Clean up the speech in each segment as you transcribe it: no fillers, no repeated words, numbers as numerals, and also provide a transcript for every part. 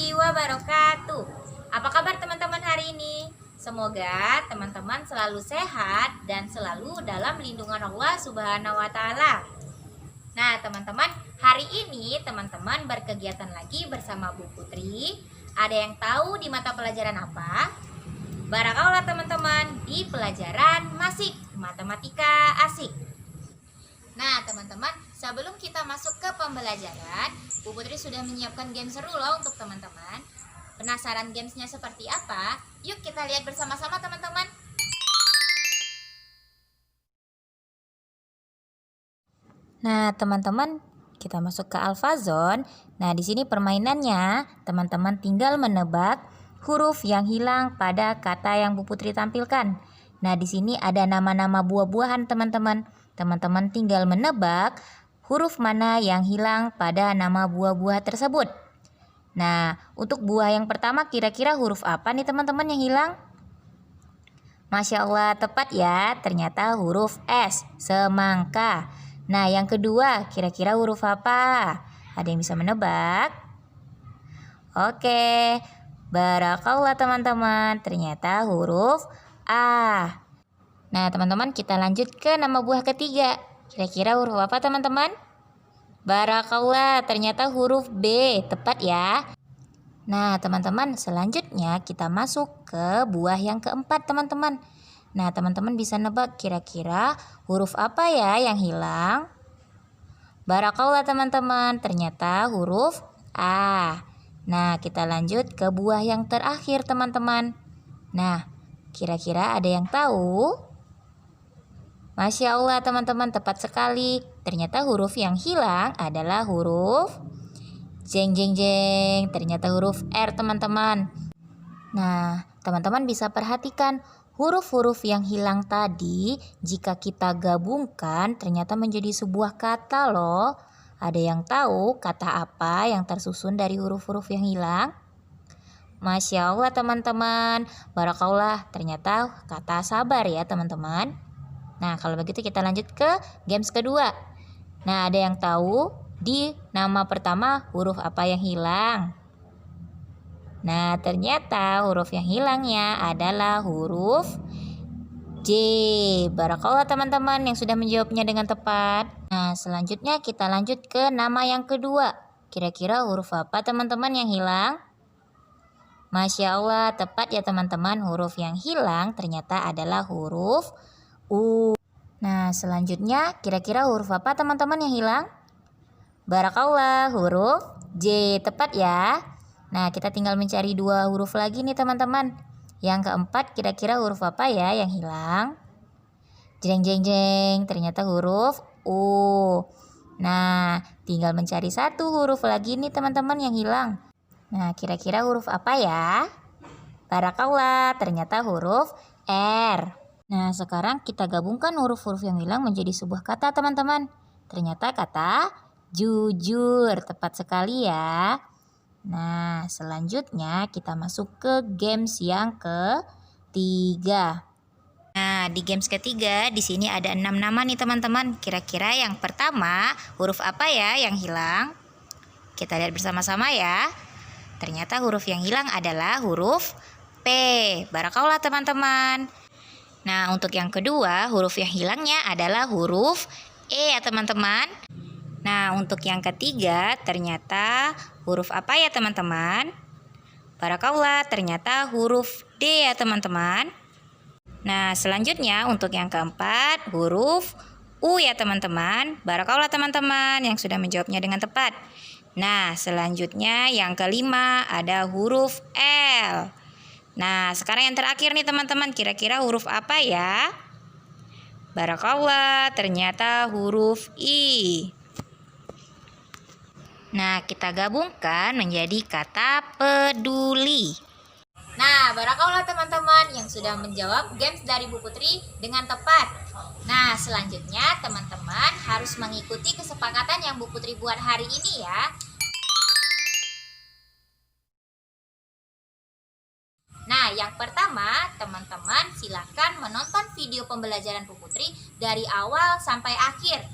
warahmatullahi wabarakatuh. Apa kabar teman-teman hari ini? Semoga teman-teman selalu sehat dan selalu dalam lindungan Allah Subhanahu wa taala. Nah, teman-teman, hari ini teman-teman berkegiatan lagi bersama Bu Putri. Ada yang tahu di mata pelajaran apa? Barakallah teman-teman, di pelajaran Masik, Matematika Asik. Nah teman-teman, sebelum kita masuk ke pembelajaran, Bu Putri sudah menyiapkan game seru loh untuk teman-teman. Penasaran gamesnya seperti apa? Yuk kita lihat bersama-sama teman-teman. Nah teman-teman, kita masuk ke Alfazone. Nah di sini permainannya, teman-teman tinggal menebak huruf yang hilang pada kata yang Bu Putri tampilkan. Nah di sini ada nama-nama buah-buahan teman-teman. Teman-teman tinggal menebak huruf mana yang hilang pada nama buah-buah tersebut. Nah, untuk buah yang pertama kira-kira huruf apa nih teman-teman yang hilang? Masya Allah, tepat ya. Ternyata huruf S, semangka. Nah, yang kedua kira-kira huruf apa? Ada yang bisa menebak? Oke, barakallah teman-teman. Ternyata huruf A. Nah teman-teman, kita lanjut ke nama buah ketiga. Kira-kira huruf apa teman-teman? Barakallah, ternyata huruf B. Tepat ya. Nah teman-teman, selanjutnya kita masuk ke buah yang keempat teman-teman. Nah teman-teman bisa nebak kira-kira huruf apa ya yang hilang? Barakallah teman-teman, ternyata huruf A. Nah kita lanjut ke buah yang terakhir teman-teman. Nah kira-kira ada yang tahu? Masya Allah teman-teman, tepat sekali. Ternyata huruf yang hilang adalah huruf jeng jeng jeng. Ternyata huruf R teman-teman. Nah teman-teman bisa perhatikan huruf-huruf yang hilang tadi. Jika kita gabungkan ternyata menjadi sebuah kata loh. Ada yang tahu kata apa yang tersusun dari huruf-huruf yang hilang? Masya Allah teman-teman, barakallah, ternyata kata sabar ya teman-teman. Nah kalau begitu kita lanjut ke games kedua. Nah ada yang tahu di nama pertama huruf apa yang hilang? Nah ternyata huruf yang hilangnya adalah huruf J. Barakallah teman-teman yang sudah menjawabnya dengan tepat. Nah selanjutnya kita lanjut ke nama yang kedua. Kira-kira huruf apa teman-teman yang hilang? Masya Allah, tepat ya teman-teman, huruf yang hilang ternyata adalah huruf U. Nah selanjutnya kira-kira huruf apa teman-teman yang hilang? Barakallah, huruf J. Tepat ya. Nah kita tinggal mencari dua huruf lagi nih teman-teman. Yang keempat kira-kira huruf apa ya yang hilang? Jeng jeng jeng, ternyata huruf U. Nah tinggal mencari satu huruf lagi nih teman-teman yang hilang. Nah kira-kira huruf apa ya? Barakallah, ternyata huruf R. Nah sekarang kita gabungkan huruf-huruf yang hilang menjadi sebuah kata teman-teman. Ternyata kata jujur. Tepat sekali ya. Nah selanjutnya kita masuk ke games yang ketiga. Nah di games ketiga di sini ada 6 nama nih teman-teman. Kira-kira yang pertama huruf apa ya yang hilang? Kita lihat bersama-sama ya. Ternyata huruf yang hilang adalah huruf P. Barakallah teman-teman. Nah untuk yang kedua huruf yang hilangnya adalah huruf E ya teman-teman. Nah untuk yang ketiga ternyata huruf apa ya teman-teman? Barakallah, ternyata huruf D ya teman-teman. Nah selanjutnya untuk yang keempat huruf U ya teman-teman. Barakallah teman-teman yang sudah menjawabnya dengan tepat. Nah selanjutnya yang kelima ada huruf L. Nah sekarang yang terakhir nih teman-teman, kira-kira huruf apa ya? Barakallah, ternyata huruf I. Nah kita gabungkan menjadi kata peduli. Nah barakallah teman-teman yang sudah menjawab games dari Bu Putri dengan tepat. Nah selanjutnya teman-teman harus mengikuti kesepakatan yang Bu Putri buat hari ini ya. Nah, yang pertama, teman-teman silakan menonton video pembelajaran Bu Putri dari awal sampai akhir.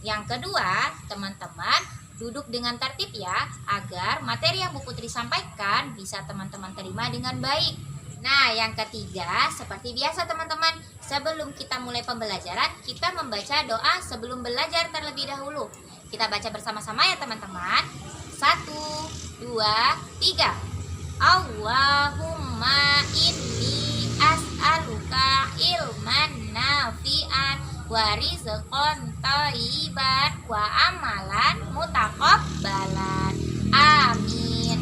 Yang kedua, teman-teman duduk dengan tertib ya, agar materi yang Bu Putri sampaikan bisa teman-teman terima dengan baik. Nah, yang ketiga, seperti biasa teman-teman, sebelum kita mulai pembelajaran, kita membaca doa sebelum belajar terlebih dahulu. Kita baca bersama-sama ya teman-teman. 1, 2, 3. Allahumma inni as'aluka ilman nafi'an wa rizqan thayyiban wa amalan mutaqabbalan. Amin.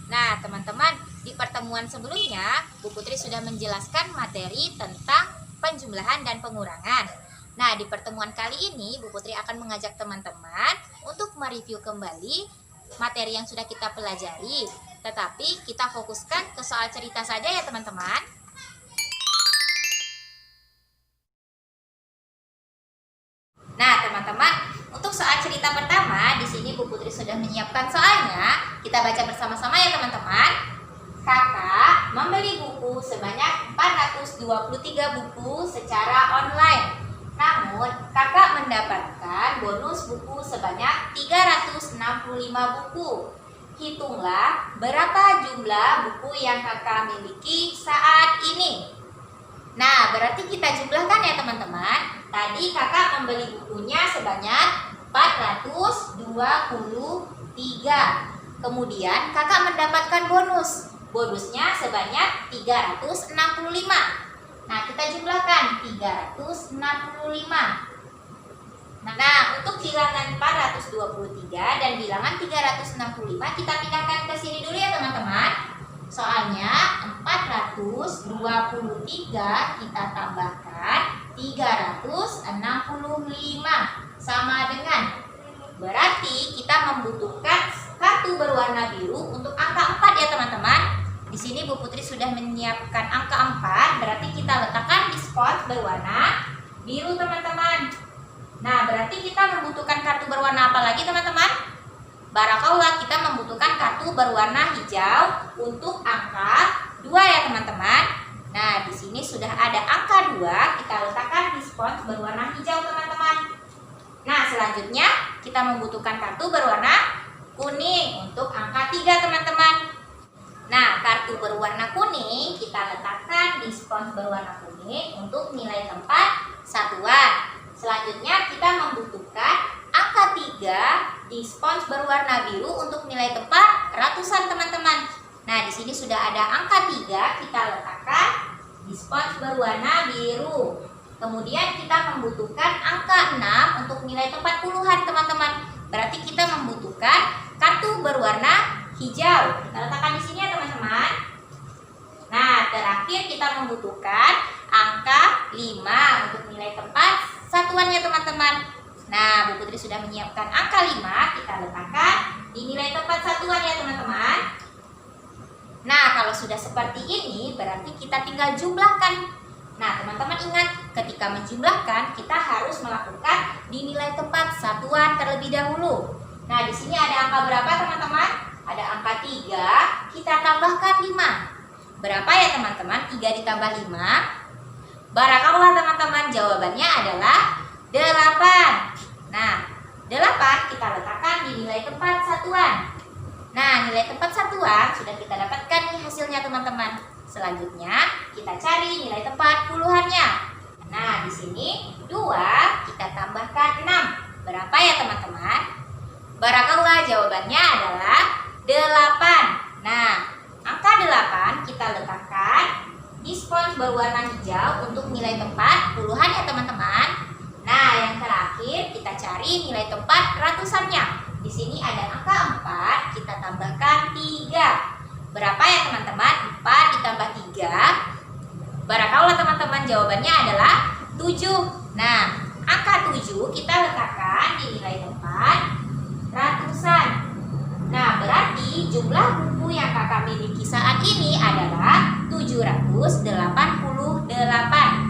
Nah, teman-teman, di pertemuan sebelumnya Bu Putri sudah menjelaskan materi tentang penjumlahan dan pengurangan. Nah, di pertemuan kali ini Bu Putri akan mengajak teman-teman untuk mereview kembali materi yang sudah kita pelajari. Tetapi kita fokuskan ke soal cerita saja ya teman-teman. Nah, teman-teman, untuk soal cerita pertama, di sini Bu Putri sudah menyiapkan soalnya. Kita baca bersama-sama ya teman-teman. Kakak membeli buku sebanyak 423 buku secara online. Namun, kakak mendapatkan bonus buku sebanyak 365 buku. Hitunglah berapa jumlah buku yang kakak miliki saat ini. Nah, berarti kita jumlahkan ya teman-teman. Tadi kakak membeli bukunya sebanyak 423. Kemudian kakak mendapatkan bonus. Bonusnya sebanyak 365. Nah, kita jumlahkan 365. Nah, untuk bilangan 423 dan bilangan 365 kita pindahkan ke sini dulu ya teman-teman. Soalnya 423 kita tambahkan 365 sama dengan, berarti kita membutuhkan kartu berwarna biru untuk angka 4 ya teman-teman. Di sini Bu Putri sudah menyiapkan angka 4, berarti kita letakkan di spot berwarna biru teman-teman. Nah, berarti kita membutuhkan kartu berwarna apa lagi teman-teman? Barakallah, kita membutuhkan kartu berwarna hijau untuk angka 2 ya teman-teman. Nah, di sini sudah ada angka 2, kita letakkan di spot berwarna hijau teman-teman. Nah, selanjutnya kita membutuhkan kartu berwarna kuning untuk angka 3 teman-teman. Nah, kartu berwarna kuning kita letakkan di spons berwarna kuning untuk nilai tempat satuan. Selanjutnya kita membutuhkan angka 3 di spons berwarna biru untuk nilai tempat ratusan teman-teman. Nah, di sini sudah ada angka 3, kita letakkan di spons berwarna biru. Kemudian kita membutuhkan angka 6 untuk nilai tempat puluhan teman-teman. Berarti kita membutuhkan kartu berwarna hijau. Kita letakkan di sini ya teman-teman. Nah, terakhir kita membutuhkan angka 5 untuk nilai tempat satuannya teman-teman. Nah, Bu Putri sudah menyiapkan angka 5, kita letakkan di nilai tempat satuan ya teman-teman. Nah, kalau sudah seperti ini berarti kita tinggal jumlahkan. Nah, teman-teman ingat, ketika menjumlahkan kita harus melakukan di nilai tempat satuan terlebih dahulu. Nah, di sini ada angka berapa teman-teman? Ada angka 3, kita tambahkan 5. Berapa ya teman-teman? 3 ditambah 5. Barakallah teman-teman, jawabannya adalah 8. Nah, 8 kita letakkan di nilai tempat satuan. Nah, nilai tempat satuan sudah kita dapatkan nih hasilnya teman-teman. Selanjutnya kita cari nilai tempat puluhannya. Nah, di sini 2 kita tambahkan 6. Berapa ya teman-teman? Barakallah, jawabannya adalah 8. Nah, angka 8 kita letakkan di spons berwarna hijau untuk nilai tempat puluhan ya teman-teman. Nah, yang terakhir kita cari nilai tempat ratusannya. Di sini ada angka 4, kita tambahkan 3. Berapa ya teman-teman? 4 ditambah 3. Barakallah teman-teman, jawabannya adalah 7. Nah, angka 7 kita letakkan di nilai tempat ratusan. Nah, berarti jumlah buku yang kakak miliki saat ini adalah 788.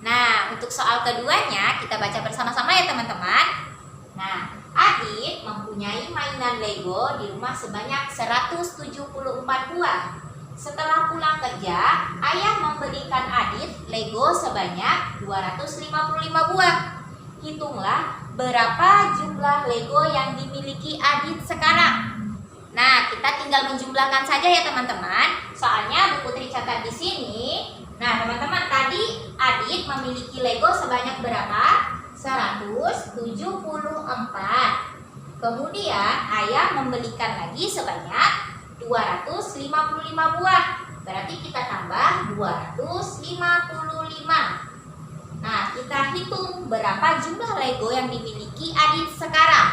Nah, untuk soal keduanya kita baca bersama-sama ya teman-teman. Nah, Adit mempunyai mainan Lego di rumah sebanyak 174 buah. Setelah pulang kerja, ayah membelikan Adit Lego sebanyak 255 buah. Hitunglah berapa jumlah Lego yang dimiliki Adit sekarang. Nah, kita tinggal menjumlahkan saja ya teman-teman. Soalnya Bu Putri catat di sini. Nah, teman-teman, tadi Adit memiliki Lego sebanyak berapa? 174. Kemudian ayah membelikan lagi sebanyak 255 buah. Berarti kita tambah 255. Nah, kita hitung berapa jumlah Lego yang dimiliki Adit sekarang.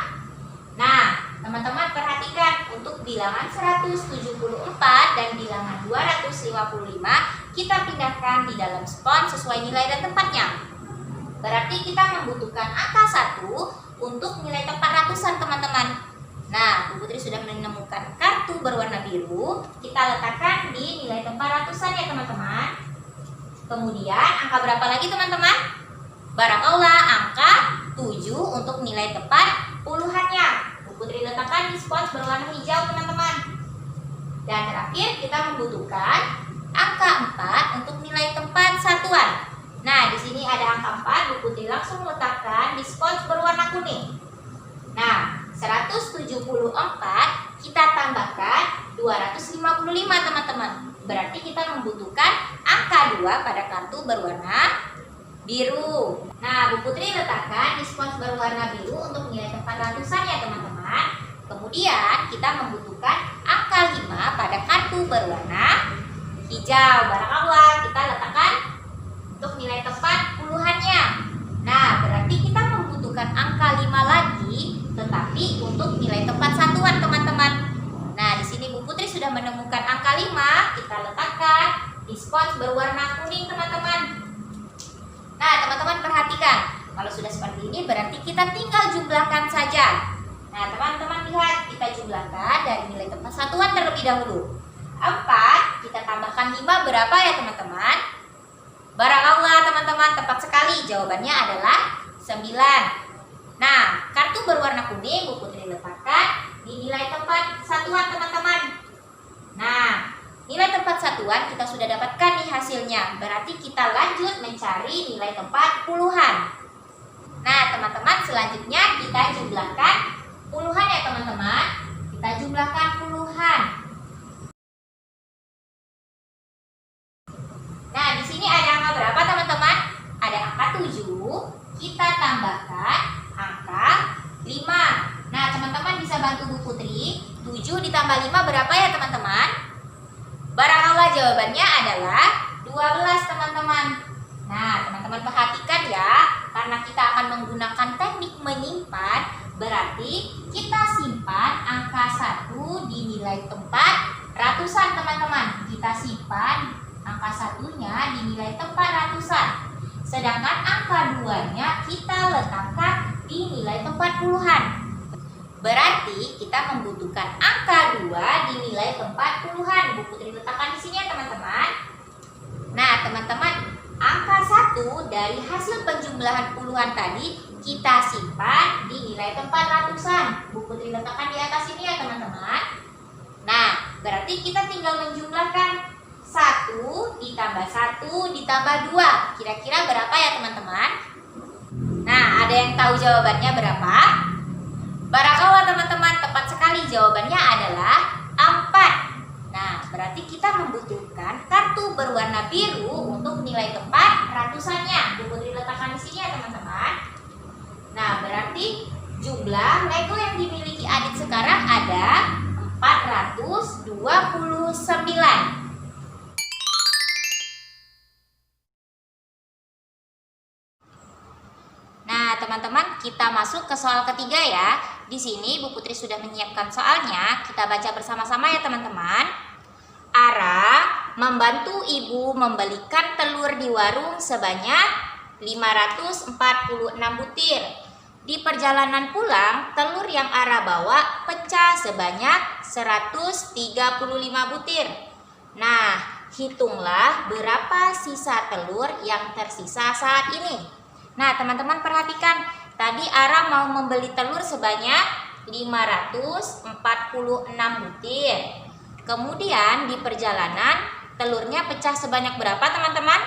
Nah, teman-teman perhatikan untuk bilangan 174 dan bilangan 255 kita pindahkan di dalam spons sesuai nilai dan tempatnya. Berarti kita membutuhkan angka 1 untuk nilai tempat ratusan, teman-teman. Nah, Bu Putri sudah menemukan kartu berwarna biru. Kita letakkan di nilai tempat ratusan ya teman-teman. Kemudian angka berapa lagi teman-teman? Barakallah, angka 7 untuk nilai tempat puluhannya. Bu Putri letakkan di spons berwarna hijau teman-teman. Dan terakhir kita membutuhkan angka 4 untuk nilai tempat satuan. Nah, di sini ada angka 4, Bu Putri langsung letakkan di spons berwarna kuning. Nah, 174 kita tambahkan 255 teman-teman. Berarti kita membutuhkan angka 2 pada kartu berwarna biru. Nah, Bu Putri letakkan di spons berwarna biru untuk nilai tempat ratusan ya teman-teman. Kemudian kita membutuhkan angka 5 pada kartu berwarna hijau. Barakallah, kita letakkan untuk nilai tempat puluhannya. Nah, berarti kita membutuhkan angka 5 lagi, tetapi untuk nilai tempat satuan teman-teman. Nah, di sini Bu Putri sudah menemukan angka 5, kita letakkan di spons berwarna kuning teman-teman. Nah, teman-teman perhatikan, kalau sudah seperti ini berarti kita tinggal jumlahkan saja. Nah, teman-teman lihat, kita jumlahkan dari nilai tempat satuan terlebih dahulu. 4, kita tambahkan 5 berapa ya teman-teman? Barakallah teman-teman, tepat sekali. Jawabannya adalah 9. Nah, kartu berwarna kuning Bu Putri letakkan di nilai tempat satuan teman-teman. Nah, nilai tempat satuan kita sudah dapatkan nih hasilnya. Berarti kita lanjut mencari nilai tempat puluhan. Nah, teman-teman, selanjutnya kita jumlahkan puluhan ya teman-teman. Kita jumlahkan puluhan. Nah, di sini ada angka berapa teman-teman? Ada angka 7. Kita tambahkan angka 5. Nah, teman-teman bisa bantu Bu Putri. 7 ditambah 5 berapa ya teman-teman? Barakallah, jawabannya adalah 12 teman-teman. Nah, teman-teman perhatikan ya. Karena kita akan menggunakan teknik menyimpan, berarti kita simpan angka 1 di nilai tempat ratusan teman-teman. Kita simpan angka 1-nya di nilai tempat ratusan. Sedangkan angka 2-nya kita letakkan di nilai tempat puluhan. Berarti kita membutuhkan angka 2 di nilai tempat puluhan. Bu Putri letakkan di sini ya teman-teman. Nah, teman-teman, angka 1 dari hasil penjumlahan puluhan tadi kita simpan di nilai tempat ratusan. Bu Putri letakkan di atas sini ya teman-teman. Nah, berarti kita tinggal menjumlahkan 1 ditambah 1 ditambah 2. Kira-kira berapa ya teman-teman? Nah, ada yang tahu jawabannya berapa? Barakallah teman-teman, tepat sekali jawabannya adalah 4. Nah, berarti kita membutuhkan kartu berwarna biru untuk nilai tempat ratusannya. Bu Putri letakkan di sini ya teman-teman. Nah, berarti jumlah Lego yang dimiliki Adit sekarang ada 429. Nah, teman-teman, kita masuk ke soal ketiga ya. Di sini Bu Putri sudah menyiapkan soalnya. Kita baca bersama-sama ya, teman-teman. Ara membantu ibu membelikan telur di warung sebanyak 546 butir. Di perjalanan pulang, telur yang Ara bawa pecah sebanyak 135 butir. Nah, hitunglah berapa sisa telur yang tersisa saat ini. Nah, teman-teman perhatikan, tadi Ara mau membeli telur sebanyak 546 butir. Kemudian di perjalanan telurnya pecah sebanyak berapa teman-teman?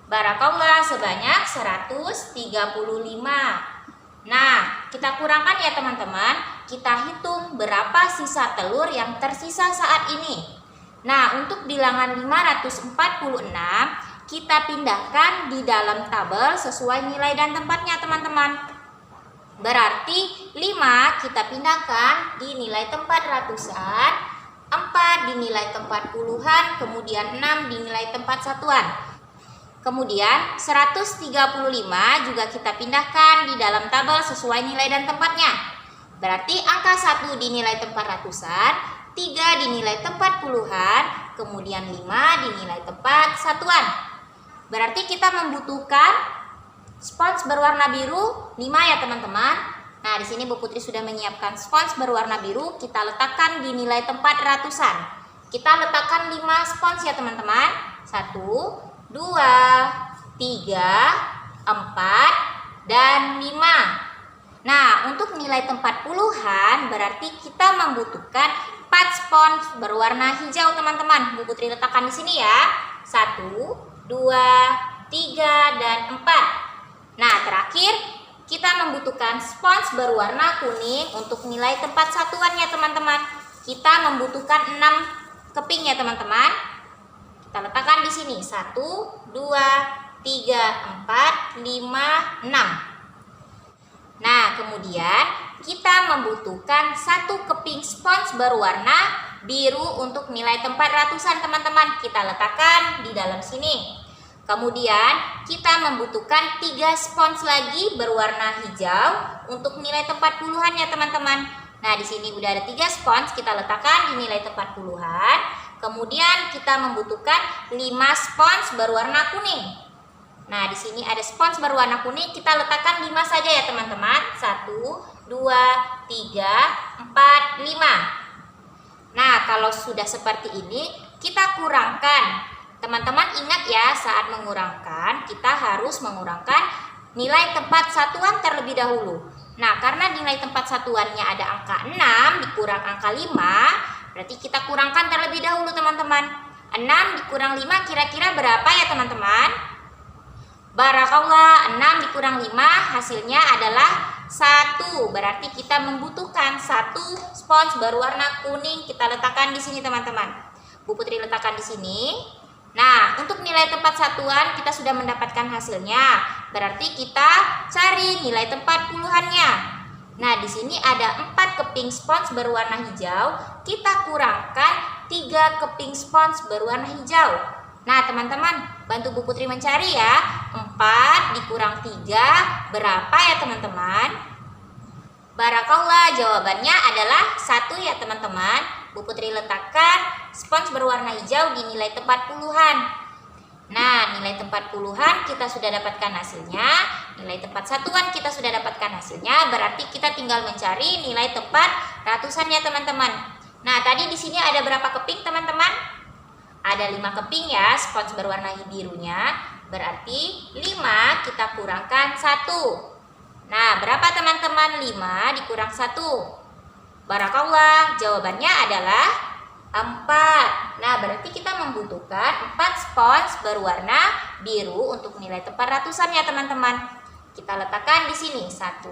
Barakallah, sebanyak 135. Nah, kita kurangkan ya teman-teman. Kita hitung berapa sisa telur yang tersisa saat ini. Nah, untuk bilangan 546 kita pindahkan di dalam tabel sesuai nilai dan tempatnya teman-teman. Berarti 5 kita pindahkan di nilai tempat ratusan, 4 di nilai tempat puluhan, kemudian 6 di nilai tempat satuan. Kemudian 135 juga kita pindahkan di dalam tabel sesuai nilai dan tempatnya. Berarti angka 1 di nilai tempat ratusan, 3 di nilai tempat puluhan, kemudian 5 di nilai tempat satuan. Berarti kita membutuhkan spons berwarna biru 5 ya teman-teman. Nah, di sini Bu Putri sudah menyiapkan spons berwarna biru, kita letakkan di nilai tempat ratusan. Kita letakkan 5 spons ya teman-teman. 1, 2, 3, 4, dan 5. Nah, untuk nilai tempat puluhan berarti kita membutuhkan 4 spons berwarna hijau teman-teman. Bu Putri letakkan di sini ya. 1, 2, 3, dan 4. Nah, terakhir kita membutuhkan spons berwarna kuning untuk nilai tempat satuannya teman-teman. Kita membutuhkan 6 keping ya teman-teman. Kita letakkan di sini 1, 2, 3, 4, 5, 6. Nah, kemudian kita membutuhkan 1 keping spons berwarna biru untuk nilai tempat ratusan teman-teman. Kita letakkan di dalam sini. Kemudian kita membutuhkan 3 spons lagi berwarna hijau untuk nilai tempat puluhan ya teman-teman. Nah, di sini udah ada 3 spons, kita letakkan di nilai tempat puluhan. Kemudian kita membutuhkan 5 spons berwarna kuning. Nah, di sini ada spons berwarna kuning, kita letakkan 5 saja ya teman-teman. 1, 2, 3, 4, 5. Nah, kalau sudah seperti ini, kita kurangkan. Teman-teman ingat ya, saat mengurangkan, kita harus mengurangkan nilai tempat satuan terlebih dahulu. Nah, karena nilai tempat satuannya ada angka 6 dikurang angka 5, berarti kita kurangkan terlebih dahulu teman-teman. 6 dikurang 5 kira-kira berapa ya teman-teman? Barakallah, 6 dikurang 5 hasilnya adalah 1. Berarti kita membutuhkan 1 spons berwarna kuning. Kita letakkan di sini teman-teman. Bu Putri letakkan di sini. Nah, untuk nilai tempat satuan kita sudah mendapatkan hasilnya. Berarti kita cari nilai tempat puluhannya. Nah, di sini ada 4 keping spons berwarna hijau. Kita kurangkan 3 keping spons berwarna hijau. Nah, teman-teman, bantu Bu Putri mencari ya. 4 dikurang 3 berapa ya teman-teman? Barakallah, jawabannya adalah 1 ya teman-teman. Bu Putri letakkan spons berwarna hijau di nilai tempat puluhan. Nah, nilai tempat puluhan kita sudah dapatkan hasilnya. Nilai tempat satuan kita sudah dapatkan hasilnya. Berarti kita tinggal mencari nilai tempat ratusan ya teman-teman. Nah, tadi di sini ada berapa keping teman-teman? Ada 5 keping ya spons berwarna birunya. Berarti 5 kita kurangkan 1. Nah, berapa teman-teman? 5 dikurang 1. Barakallah, jawabannya adalah 4. Nah, berarti kita membutuhkan 4 spons berwarna biru untuk nilai tempat ratusan ya teman-teman. Kita letakkan di sini 1,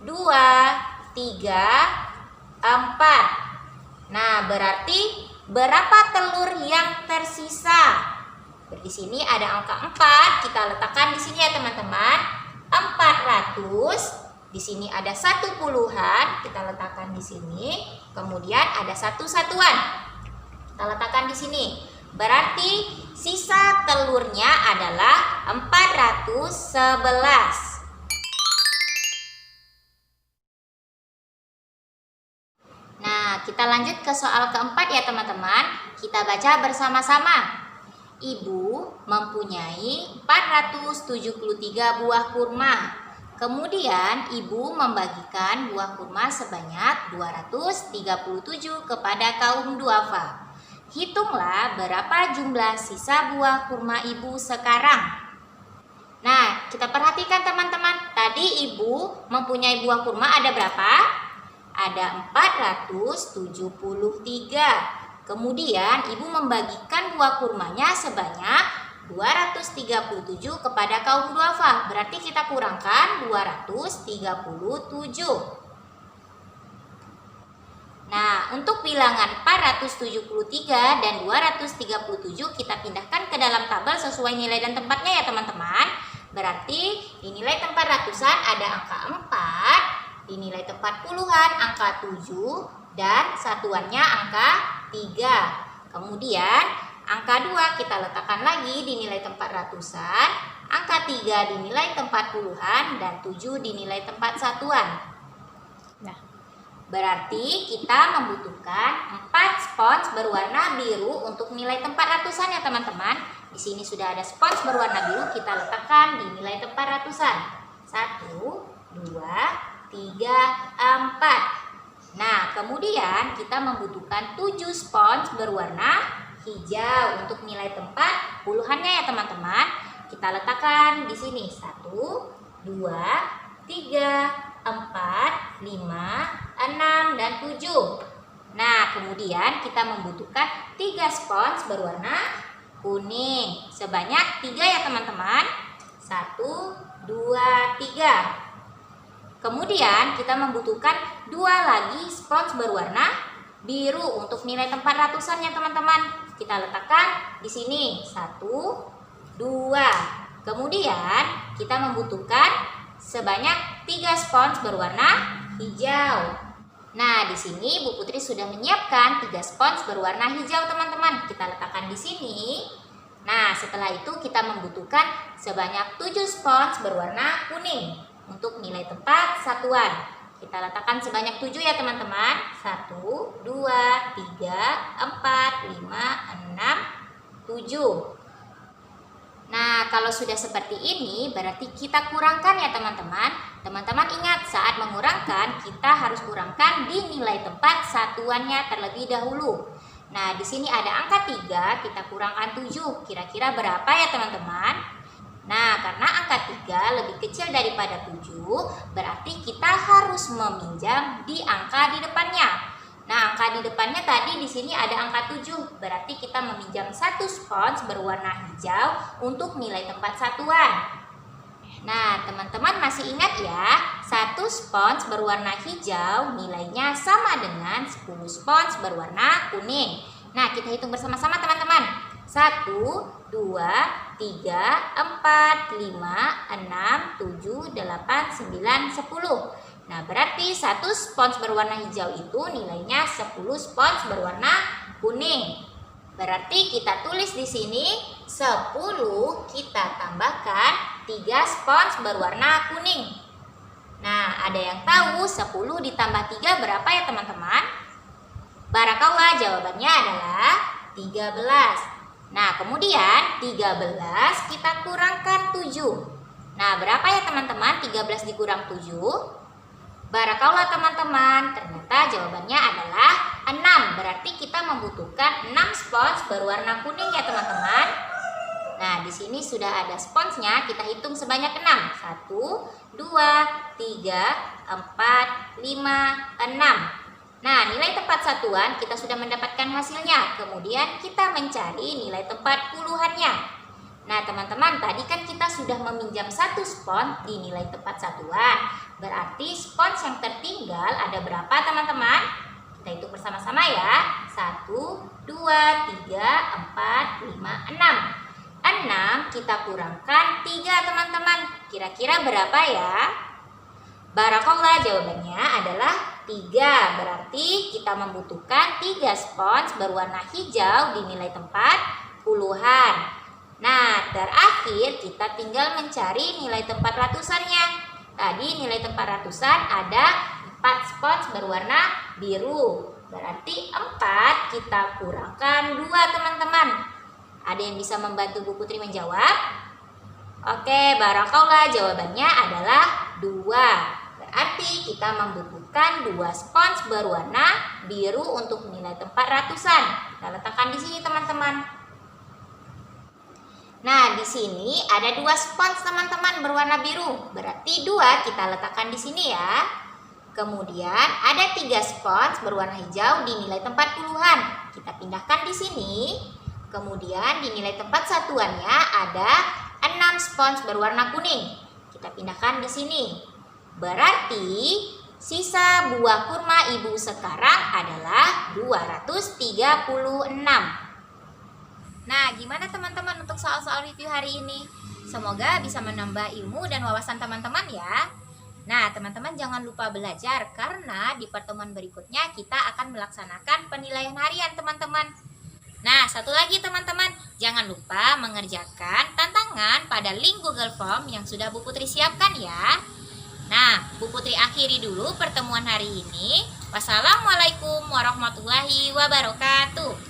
2, 3, 4. Nah, berarti berapa telur yang tersisa? Di sini ada angka 4, kita letakkan di sini ya teman-teman. 400. Di sini ada 1 puluhan, kita letakkan di sini. Kemudian ada 1 satuan. Kita letakkan di sini. Berarti sisa telurnya adalah 411. Nah, kita lanjut ke soal keempat ya teman-teman. Kita baca bersama-sama. Ibu mempunyai 473 buah kurma. Kemudian ibu membagikan buah kurma sebanyak 237 kepada kaum duafa. Hitunglah berapa jumlah sisa buah kurma ibu sekarang. Nah, kita perhatikan teman-teman. Tadi ibu mempunyai buah kurma ada berapa? Ada 473. Kemudian ibu membagikan buah kurmanya sebanyak 237 kepada kaum duafa. Berarti kita kurangkan 237. Nah, untuk bilangan 473 dan 237 kita pindahkan ke dalam tabel sesuai nilai dan tempatnya ya teman-teman. Berarti di nilai tempat ratusan ada angka 4, di nilai tempat puluhan angka 7, dan satuannya angka 3. Kemudian angka 2 kita letakkan lagi di nilai tempat ratusan, angka 3 di nilai tempat puluhan, dan 7 di nilai tempat satuan. Nah, berarti kita membutuhkan 4 spons berwarna biru untuk nilai tempat ratusan ya teman-teman. Di sini sudah ada spons berwarna biru, kita letakkan di nilai tempat ratusan. 1, 2, 3, 4. Nah, kemudian kita membutuhkan 7 spons berwarna hijau untuk nilai tempat puluhannya ya teman-teman. Kita letakkan di sini 1, 2, 3, 4, 5, 6, dan 7. Nah, kemudian kita membutuhkan 3 spons berwarna kuning. Sebanyak 3 ya teman-teman. 1, 2, 3. Kemudian kita membutuhkan 2 lagi spons berwarna biru untuk nilai tempat ratusan ya teman-teman. Kita letakkan di sini 1, 2. Kemudian kita membutuhkan sebanyak 3 spons berwarna hijau. Nah, di sini Bu Putri sudah menyiapkan 3 spons berwarna hijau teman-teman. Kita letakkan di sini. Nah, setelah itu kita membutuhkan sebanyak 7 spons berwarna kuning untuk nilai tempat satuan. Kita letakkan sebanyak 7 ya teman-teman. 1, 2, 3, 4, 5, 6, 7. Nah, kalau sudah seperti ini berarti kita kurangkan ya teman-teman. Teman-teman ingat, saat mengurangkan kita harus kurangkan di nilai tempat satuannya terlebih dahulu. Nah, di sini ada angka 3, kita kurangkan 7. Kira-kira berapa ya teman-teman? Nah, karena angka 3 lebih kecil daripada 7, berarti kita harus meminjam di angka di depannya. Nah, angka di depannya tadi di sini ada angka 7, berarti kita meminjam 1 spons berwarna hijau untuk nilai tempat satuan. Nah, teman-teman masih ingat ya, 1 spons berwarna hijau nilainya sama dengan 10 spons berwarna kuning. Nah, kita hitung bersama-sama teman-teman. 1, 2, 3, 4, 5, 6, 7, 8, 9, 10. Nah, berarti 1 spons berwarna hijau itu nilainya 10 spons berwarna kuning. Berarti kita tulis di sini 10 kita tambahkan 3 spons berwarna kuning. Nah, ada yang tahu 10 ditambah 3 berapa ya teman-teman? Barakallah, jawabannya adalah 13. Nah, kemudian 13 kita kurangkan 7. Nah, berapa ya teman-teman 13 dikurang 7? Barakallah teman-teman, ternyata jawabannya adalah 6. Berarti kita membutuhkan 6 spons berwarna kuning ya teman-teman. Nah, di sini sudah ada sponsnya, kita hitung sebanyak 6. 1, 2, 3, 4, 5, 6. Nah, nilai tempat satuan kita sudah mendapatkan hasilnya. Kemudian kita mencari nilai tempat puluhannya. Nah, teman-teman, tadi kan kita sudah meminjam 1 spons di nilai tempat satuan. Berarti spons yang tertinggal ada berapa teman-teman? Kita hitung bersama-sama ya. 1, 2, 3, 4, 5, 6. 6 kita kurangkan 3 teman-teman. Kira-kira berapa ya? Barakallah, jawabannya adalah 3. Berarti kita membutuhkan 3 spons berwarna hijau di nilai tempat puluhan. Nah, terakhir kita tinggal mencari nilai tempat ratusannya. Tadi nilai tempat ratusan ada 4 spons berwarna biru. Berarti 4 kita kurangkan 2 teman-teman. Ada yang bisa membantu Bu Putri menjawab? Oke, barakallah, jawabannya adalah 2. Berarti kita membutuhkan 2 spons berwarna biru untuk nilai tempat ratusan. Kita letakkan di sini teman-teman. Nah, di sini ada 2 spons teman-teman berwarna biru. Berarti 2 kita letakkan di sini ya. Kemudian ada 3 spons berwarna hijau di nilai tempat puluhan. Kita pindahkan di sini. Kemudian di nilai tempat satuannya ada 6 spons berwarna kuning. Kita pindahkan di sini. Berarti sisa buah kurma ibu sekarang adalah 236. Nah, gimana teman-teman untuk soal-soal review hari ini? Semoga bisa menambah ilmu dan wawasan teman-teman ya. Nah, teman-teman jangan lupa belajar karena di pertemuan berikutnya kita akan melaksanakan penilaian harian teman-teman. Nah, satu lagi teman-teman, jangan lupa mengerjakan tantangan pada link Google Form yang sudah Bu Putri siapkan ya. Nah, Bu Putri akhiri dulu pertemuan hari ini. Wassalamualaikum warahmatullahi wabarakatuh.